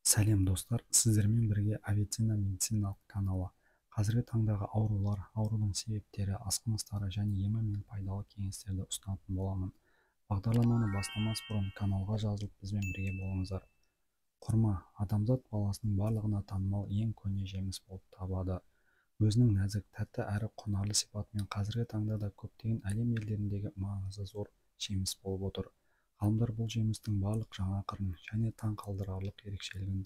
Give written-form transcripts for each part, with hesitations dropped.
Сәлем достар, сіздермен бірге Авиценна медициналық каналы. Қазіргі таңдағы аурулар, аурудың себептері, асқыныстары және емі мен пайдалы кеңестерді ұсынатын боламын. Бағдарламаны бастамас бұрын каналға жазылып бізбен бірге болыңыздар. Құрма адамзат баласының барлығына танымал ең көне жеміс болып табылады. Өзінің нәзік, тәтті әрі құнарлы сипатымен қазіргі таңда да көптеген әлем елдеріндегі маңызы зор жеміс болып отыр. Ғалымдар бұл жемістің барлық жаңа қырын және таң қалдырарлық ерекшелігін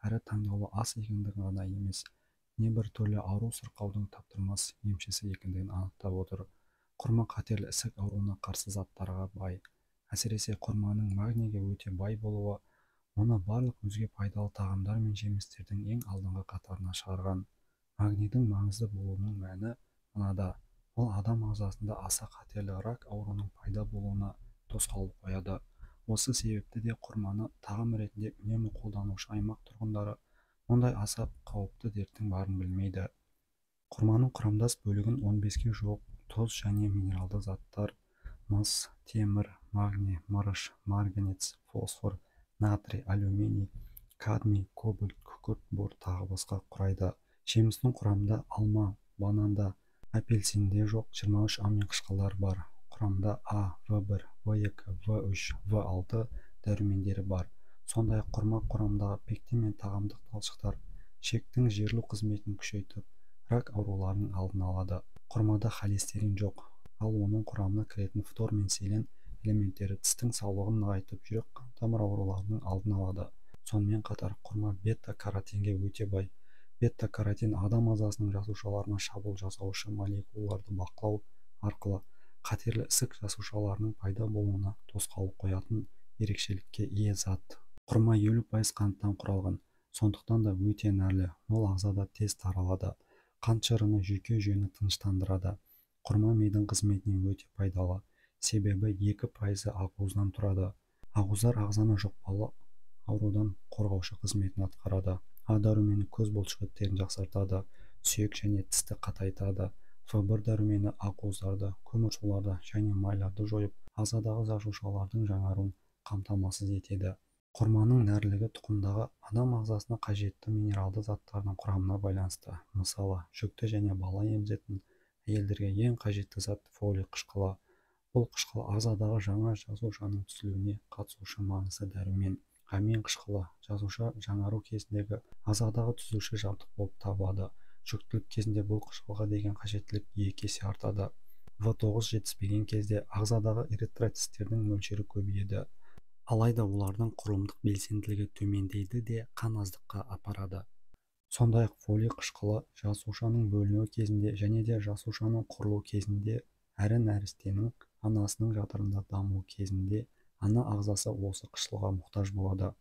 әрі таңдаулы ас екендігін ғана емес, небір түрлі ауру сырқаудың таптырмас емшісі екендігін анықтап отыр. Құрма қатерлі ісік ауруына қарсы заттарға бай. Әсіресе құрманың магнийге өте бай болуы оны барлық өзге пайдалы тағамдар мен жемістердің ең алдыңғы қатарына шығарған. Магнийдің маңызды болуының мәні мынада: ол адам ағзасында аса қатерлі рак ауруының пайда болуына тосқауыл қояды. Осы себепті де құрманы тағам ретінде үнемі қолданушы аймақ тұрғындары мұндай аса қауіпті дерттің барын білмейді. Құрманың құрамдас бөлігін 15-ке жуық тұз және минералды заттар мыс, темір, магний, мырыш, марганец, фосфор, натрий, алюминий, кадмий, кобальт, күкірт, бор тағы басқа құрайды. Жемістің құрамында алма, бананда, апельсинде жоқ 23 амин қышқылдар бар. Құрамда А, В1, В2, В3, В6 дәрумендері бар. Сондай-ақ құрма құрамындағы пектин мен тағамдық талшықтар ішектің жиырылу қызметін күшейтіп, рак ауруларының алдын алады. Құрмада холестерин жоқ, ал оның құрамына кіретін фтор мен селен элементтері тістің саулығын нығайтып, жүрек-қан тамыр ауруларының алдын алады. Сонымен қатар құрма бета-каротинге өте бай. Бета-каротин адам ағзасының жасушаларына шабуыл жасаушы молекулаларды бақылау арқылы қатерлі ісік жасушаларының пайда болуына тосқауыл қоятын ерекшелікке ие зат. Құрма 50% қанттан құралған, сондықтан да өте нәрлі, ол ағзада тез таралады. Қант шырыны жүйке жүйені тыныштандырады. Құрма мидың қызметіне өте пайдалы, себебі 2% ақуыздан тұрады. Ақуыздар ағзаны жұқпалы аурудан қорғаушы қызметін атқарады. А дәрумені көз бұлшықеттерін жақсартады, сүйек және тісті қатайтады. В1 дәрумені ақуыздарды, көмірсуларды және майларды жойып, ағзадағы жасушалардың жаңаруын қамтамасыз етеді. Құрманың нәрлілігі тұқымдағы адам ағзасына қажетті минералды заттардың құрамына байланысты. Мысалы, жүкті және бала емізетін әйелдерге ең қажетті зат фолий қышқылы. Бұл қышқыл ағзадағы жаңа жасушаның түзілуіне қатысушы маңызды дәрумен. Амин қышқылы жасуша жаңару кезіндегі ағзадағы түзуші жабдық болып табылады. Жүктілік кезінде бұл қышқылға деген қажеттілік 2 есе артады. В9 жетіспеген кезде ағзадағы эритроциттердің мөлшері көбейеді. Алайда олардың құрылымдық белсенділігі төмендейді де қан аздыққа апарады. Сондай-ақ фолий қышқылы жасушаның бөлінуі кезінде және де жасушаның құрылу кезінде әрі нәрестенің анасының жатырында даму кезінде ана ағзасы осы қышқылға мұқтаж болады.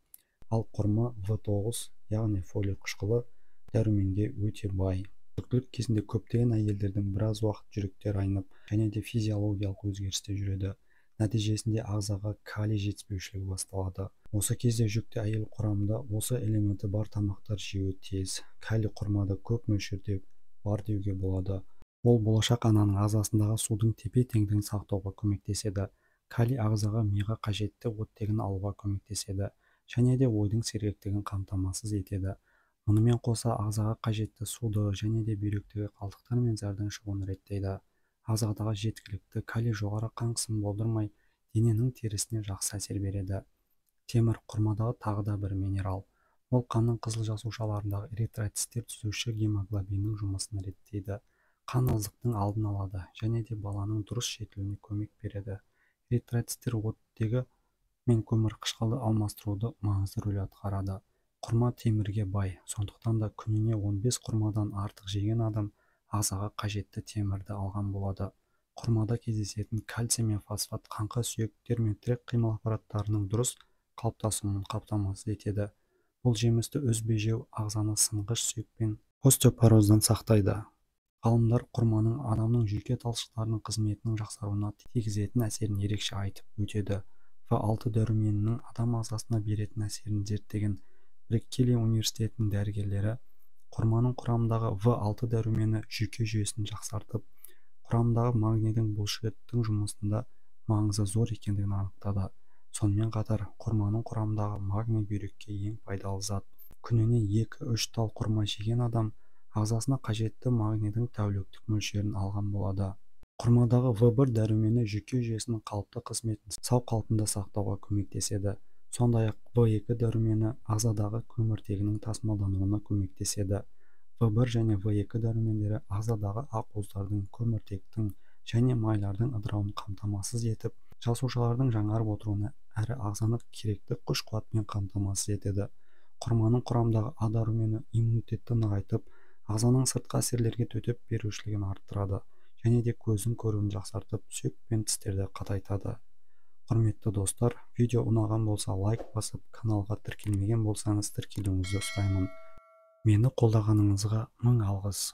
Ал құрма В9, яғни фолий қышқылы дәруменге өте бай. Жүктілік кезінде көптеген әйелдердің біраз уақыт жүректері айнып және де физиологиялық өзгерісте жүреді. Нәтижесінде ағзаға калий жетіспеушілігі басталады. Осы кезде жүкті әйел құрамында осы элементі бар тамақтар жеуі тез. Калий құрмада көп мөлшерде бар деуге болады. Ол болашақ ананың ағзасындағы судың тепе-теңдігін сақтауға көмектеседі. Калий ағзаға миға қажетті оттегін алуға көмектеседі және де ойдың сергектігін қамтамасыз етеді. Мұнымен қоса ағзаға қажетті суды және де бүйректегі қалдықтар мен зәрдің шығуын реттейді. Ағзадағы жеткілікті калий жоғары қан қысымын болдырмай, дененің терісіне жақсы әсер береді. Темір құрмадағы тағы да бір минерал. Ол қанның қызыл жасушаларындағы эритроциттер түзуші гемоглобиннің жұмысын реттейді. Қан аздықтың алдын алады және де баланың дұрыс жетілуіне көмек береді. Эритроциттер оттегі мен көмір қышқылды алмастыруды маңызды рөл атқарады. Құрма темірге бай, сондықтан да күніне 15 құрмадан артық жеген адам ағзаға қажетті темірді алған болады. Құрмада кездесетін кальций мен фосфат қаңқа сүйектер мен тірек қимыл аппараттарының дұрыс қалыптасуын қамтамасыз етеді. Бұл жемісті үзбей жеу ағзаны сынғыш сүйек пен остеопороздан сақтайды. Ғалымдар құрманың адамның жүйке талшықтарының қызметінің жақсаруына тигізетін әсерін ерекше айтып өтеді. В6 дәруменінің адам ағзасына беретін әсерін зерттеген Беркли университетінің дәрігерлері құрманың құрамындағы В6 дәрумені жүйке жүйесін жақсартып, құрамындағы магнийдің бұлшықеттің жұмысында маңызы зор екендігін анықтады. Сонымен қатар құрманың құрамындағы магний бүйрекке ең пайдалы зат. күніне 2-3 тал құрма жеген адам ағзасына қажетті магнийдің тәуліктік мөлшерін алған болады. Құрмадағы В1 дәрумені жүйке жүйесінің қалыпты қызметін сау қалпында сақтауға көмектеседі. Сондай-ақ В2 дәрумені ағзадағы көміртегінің тасымалдануына көмектеседі. В1 және В2 дәрумендері ағзадағы ақуыздардың, көміртектің және майлардың ыдырауын қамтамасыз етіп, жасушалардың жаңарып отыруына әрі ағзаны керекті күш-қуатпен қамтамасыз етеді. Құрманың құрамындағы А дәрумені иммунитетті нығайтып, ағзаның сыртқы әсерлерге төтеп берушілігін арттырады және де көздің көруін жақсартып, сүйек пен тістерді қатайтады. Құрметті достар, видео ұнаған болса лайк басып, каналға тіркелмеген болсаңыз тіркелуіңізді сұраймын. Мені қолдағаныңызға мың алғыс.